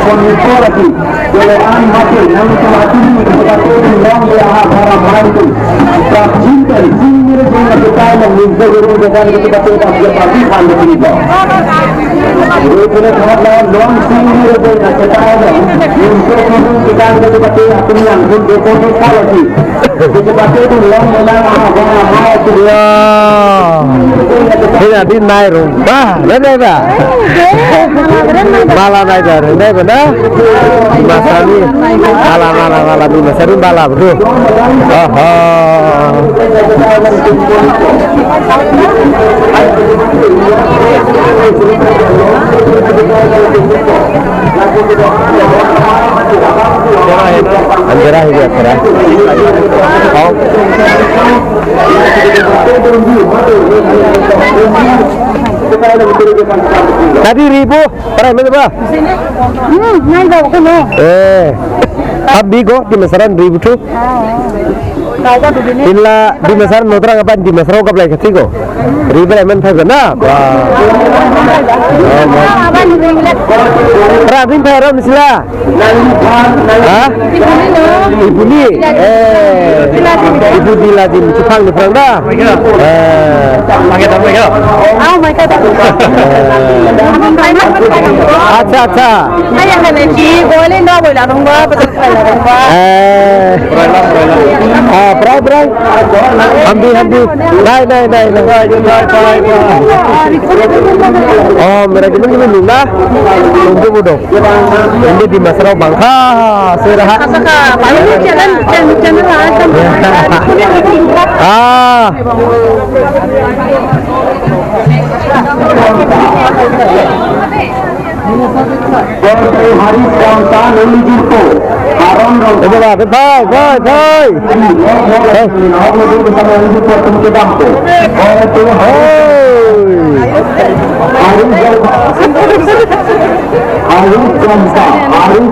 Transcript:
Bonito lagi. Jalan mati, namun cuma ini kepada Tuhan yang dia haram itu. Cinta, cinta dengan kita yang menjadi dengan kita tidak dia pasti pandai juga. Ini punya kawan long cinta dengan kita yang menjadi kita kita punya untuk policy. Kita itu long dalam haram itu. Thế là đi này rồi ba đến đây bà ba là này rồi đến đây mà đó mà sao đi là đi mà sao đi ba là rồi Anjara hidup ya, oh. Tadi ribu, pernah berapa? Nggak tahu kan? Abdi kok di mesaran ribu tuh. Illa di mesaran notra ngapain di mesaran kau beli ketigo? Ribu emang tak kena. Rabin Thailand misalnya. Hah? Ibu ni, ibu di Lazim Jepang di perang dah. Pakai apa ya? Oh my god. Acha acha. Ayah kan ni, boleh nak boleh orang buat, betul betul orang buat. Berai. Hamdi. Naik. Oh, mereka gimana lah? Tunggu bodoh. Ini di Masrau Bangka, Serahat. Asaka, paling jalan hari spontan menuju haram Coba thôi. Harus